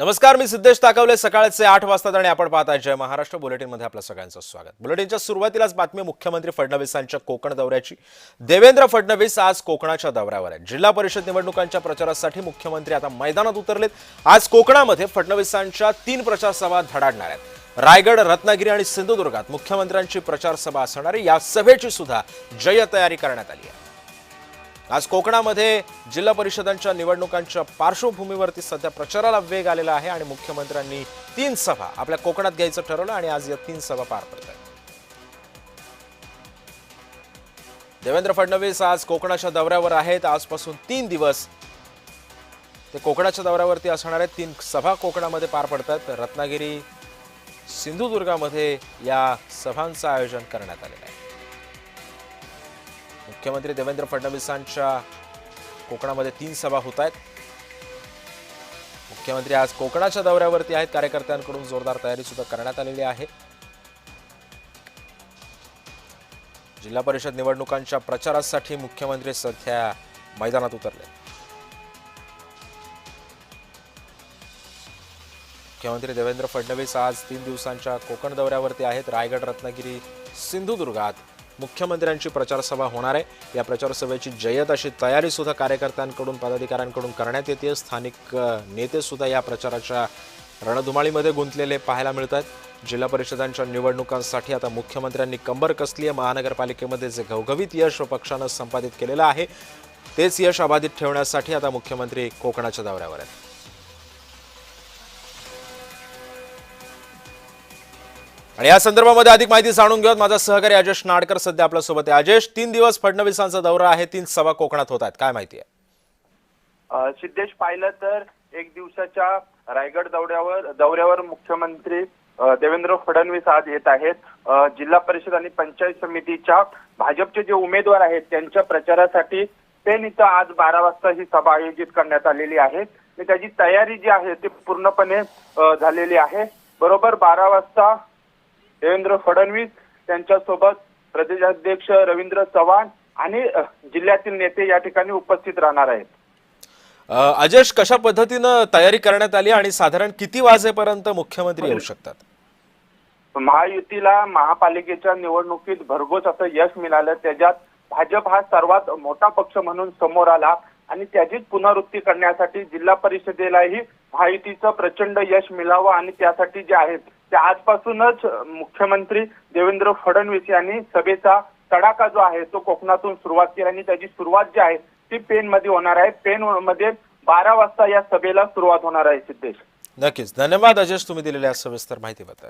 नमस्कार, मी सिद्धेश ताकवले. सकाळचे 8 वाजता आणि आपण पाहताय जय महाराष्ट्र बुलेटिन मध्ये आपलं सगळ्यांचं स्वागत. बुलेटिनच्या सुरुवातीलाच बातमी मुख्यमंत्री फडणवीसांच्या कोकण दौऱ्याची. देवेंद्र फडणवीस आज कोकणाच्या दौऱ्यावर आहेत. जिल्हा परिषद निवडणुकांच्या प्रचारासाठी मुख्यमंत्री आता मैदानात उतरलेत. आज कोकणामध्ये फडणवीसांच्या 3 प्रचार सभा धडाडणार आहेत. रायगड, रत्नागिरी आणि सिंधुदुर्गात मुख्यमंत्र्यांची प्रचार सभा असणार आहे. या सभेची सुद्धा जय तयारी करण्यात आली आहे. आज कोकणामध्ये जिल्हा परिषदांच्या निवडणुकांच्या पार्श्वभूमीवरती सध्या प्रचाराला वेग आलेला आहे आणि मुख्यमंत्र्यांनी 3 सभा आपल्या कोकणात घ्यायचं ठरवलं आणि आज या 3 सभा पार पडतात. देवेंद्र फडणवीस आज कोकणाच्या दौऱ्यावर आहेत. आजपासून 3 दिवस ते कोकणाच्या दौऱ्यावरती असणार आहेत. 3 सभा कोकणामध्ये पार पडतात. रत्नागिरी, सिंधुदुर्गामध्ये या सभांचं आयोजन करण्यात आलेलं आहे. मुख्यमंत्री देवेंद्र फडणवीसांच्या कोकणामध्ये 3 सभा होत आहेत. मुख्यमंत्री आज कोकणाच्या दौऱ्यावरती आहेत. कार्यकर्त्यांकडून जोरदार तयारी सुद्धा करण्यात आलेली आहे. जिल्हा परिषद निवडणुकांच्या प्रचारासाठी मुख्यमंत्री सध्या मैदानात उतरले. मुख्यमंत्री देवेंद्र फडणवीस आज 3 दिवसांच्या कोकण दौऱ्यावरती आहेत. रायगड, रत्नागिरी, सिंधुदुर्गात मुख्यमंत्र्यांची प्रचार सभा होणार आहे. या प्रचार सभेची जय्यत अशी तयारी सुद्धा कार्यकर्त्यांकडून, पदाधिकाऱ्यांकडून करण्यात येते. स्थानिक नेते सुद्धा या प्रचाराच्या रणधुमाळीमध्ये गुंतलेले पाहायला मिळतात. जिल्हा परिषदांच्या निवडणुकांसाठी आता मुख्यमंत्र्यांनी कंबर कसली आहे. महानगरपालिकेमध्ये जे घवघवीत यश पक्षानं संपादित केलेलं आहे तेच यश अबाधित ठेवण्यासाठी आता मुख्यमंत्री कोकणाच्या दौऱ्यावर आहेत. आणि या संदर्भामध्ये अधिक माहिती जाणून घेऊयात. माझा सहकारी अजेश नाडकर सध्या आपल्या सोबत आहे. अजेश, 3 दिवस फडणवीसांचा दौरा आहे, 3 सभा कोकणात होत आहेत, काय माहिती आहे? सिद्धेश, पाहिलं तर 1 दिवसाच्या रायगड दौऱ्यावर मुख्यमंत्री देवेंद्र फडणवीस आज येत आहेत. जिल्हा परिषद आणि पंचायत समितीच्या भाजपचे जे उमेदवार आहेत त्यांच्या प्रचारासाठी पेन इथं आज 12 वाजता ही सभा आयोजित करण्यात आलेली आहे. त्याची तयारी जी आहे ती पूर्णपणे झालेली आहे. बरोबर 12 वाजता देवेंद्र फडणवीस त्यांच्यासोबत प्रदेशाध्यक्ष रवींद्र चव्हाण आणि जिल्ह्यातील नेते या ठिकाणी उपस्थित राहणार आहेत. अजेश, कशा पद्धतीनं तयारी करण्यात आली आणि साधारण किती वाजेपर्यंत मुख्यमंत्री येऊ शकतात? महायुतीला महापालिकेच्या निवडणुकीत भरघोस असं यश मिळालं. त्याच्यात भाजप हा सर्वात मोठा पक्ष म्हणून समोर आला आणि त्याचीच पुनरावृत्ती करण्यासाठी जिल्हा परिषदेलाही महायुतीचं प्रचंड यश मिळावं आणि त्यासाठी जे आहेत ते आजपासूनच मुख्यमंत्री देवेंद्र फडणवीस यांनी सभेचा तडाखा जो आहे तो कोकणातून सुरुवात केली आणि त्याची सुरुवात जी आहे ती पेनमध्ये होणार आहे. पेनमध्ये 12 वाजता या सभेला सुरुवात होणार आहे. सिद्धेश, नक्कीच धन्यवाद अजेश, तुम्ही दिलेल्या सविस्तर माहितीबद्दल.